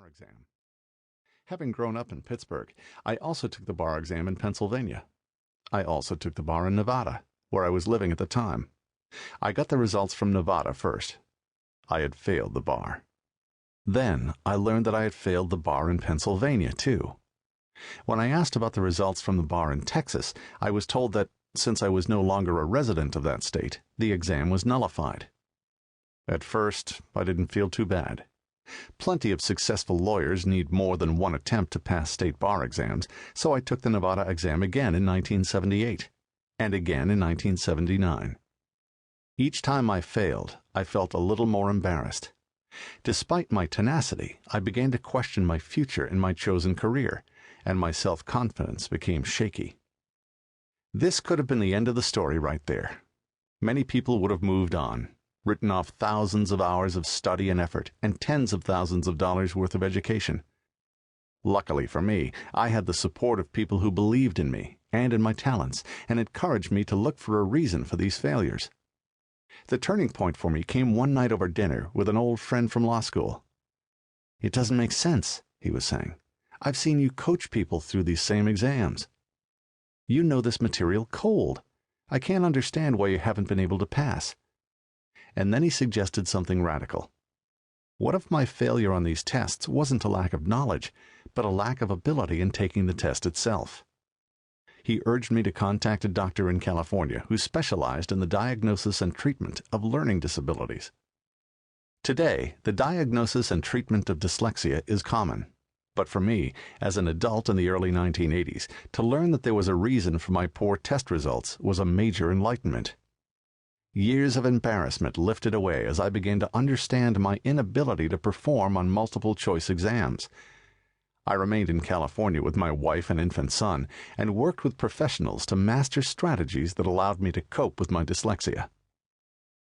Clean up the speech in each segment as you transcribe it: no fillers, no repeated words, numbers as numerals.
exam. Having grown up in Pittsburgh, I also took the bar exam in Pennsylvania. I also took the bar in Nevada, where I was living at the time. I got the results from Nevada first. I had failed the bar. Then I learned that I had failed the bar in Pennsylvania, too. When I asked about the results from the bar in Texas, I was told that, since I was no longer a resident of that state, the exam was nullified. At first, I didn't feel too bad. Plenty of successful lawyers need more than one attempt to pass state bar exams, so I took the Nevada exam again in 1978, and again in 1979. Each time I failed, I felt a little more embarrassed. Despite my tenacity, I began to question my future in my chosen career, and my self-confidence became shaky. This could have been the end of the story right there. Many people would have moved on, written off thousands of hours of study and effort, and tens of thousands of dollars worth of education. Luckily for me, I had the support of people who believed in me and in my talents, and encouraged me to look for a reason for these failures. The turning point for me came one night over dinner with an old friend from law school. "It doesn't make sense," he was saying. "I've seen you coach people through these same exams. You know this material cold. I can't understand why you haven't been able to pass." And then he suggested something radical. What if my failure on these tests wasn't a lack of knowledge, but a lack of ability in taking the test itself? He urged me to contact a doctor in California who specialized in the diagnosis and treatment of learning disabilities. Today, the diagnosis and treatment of dyslexia is common. But for me, as an adult in the early 1980s, to learn that there was a reason for my poor test results was a major enlightenment. Years of embarrassment lifted away as I began to understand my inability to perform on multiple-choice exams. I remained in California with my wife and infant son and worked with professionals to master strategies that allowed me to cope with my dyslexia.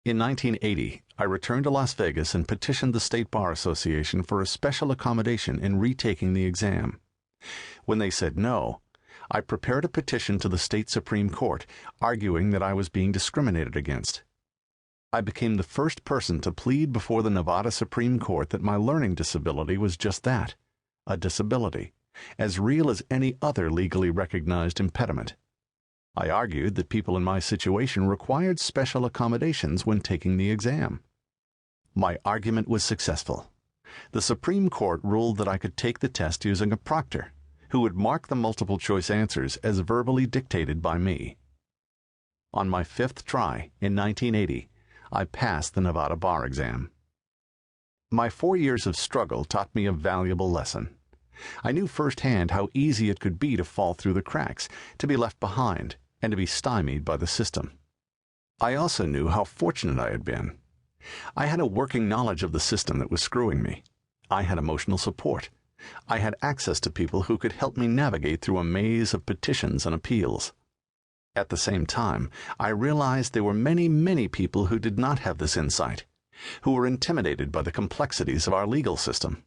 In 1980, I returned to Las Vegas and petitioned the State Bar Association for a special accommodation in retaking the exam. When they said no, I prepared a petition to the state Supreme Court, arguing that I was being discriminated against. I became the first person to plead before the Nevada Supreme Court that my learning disability was just that, a disability, as real as any other legally recognized impediment. I argued that people in my situation required special accommodations when taking the exam. My argument was successful. The Supreme Court ruled that I could take the test using a proctor, who would mark the multiple-choice answers as verbally dictated by me. On my fifth try, in 1980, I passed the Nevada bar exam. My 4 years of struggle taught me a valuable lesson. I knew firsthand how easy it could be to fall through the cracks, to be left behind, and to be stymied by the system. I also knew how fortunate I had been. I had a working knowledge of the system that was screwing me. I had emotional support. I had access to people who could help me navigate through a maze of petitions and appeals. At the same time, I realized there were many, many people who did not have this insight, who were intimidated by the complexities of our legal system.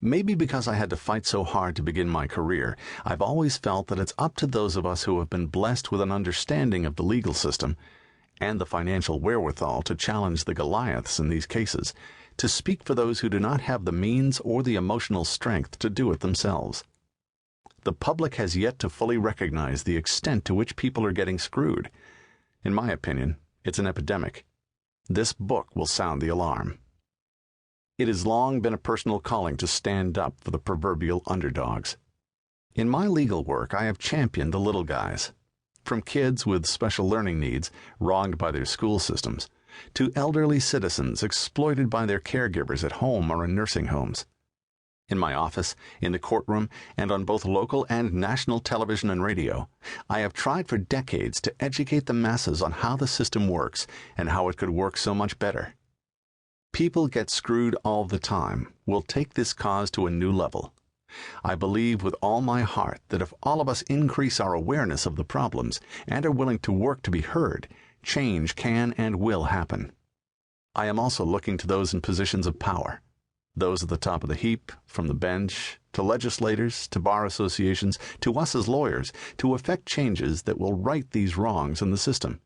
Maybe because I had to fight so hard to begin my career, I've always felt that it's up to those of us who have been blessed with an understanding of the legal system and the financial wherewithal to challenge the Goliaths in these cases, to speak for those who do not have the means or the emotional strength to do it themselves. The public has yet to fully recognize the extent to which people are getting screwed. In my opinion, it's an epidemic. This book will sound the alarm. It has long been a personal calling to stand up for the proverbial underdogs. In my legal work, I have championed the little guys, from kids with special learning needs wronged by their school systems, to elderly citizens exploited by their caregivers at home or in nursing homes. In my office, in the courtroom, and on both local and national television and radio, I have tried for decades to educate the masses on how the system works and how it could work so much better. People get screwed all the time. We'll take this cause to a new level. I believe with all my heart that if all of us increase our awareness of the problems and are willing to work to be heard, change can and will happen. I am also looking to those in positions of power, those at the top of the heap, from the bench, to legislators, to bar associations, to us as lawyers, to effect changes that will right these wrongs in the system.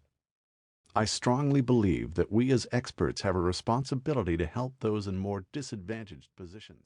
I strongly believe that we as experts have a responsibility to help those in more disadvantaged positions.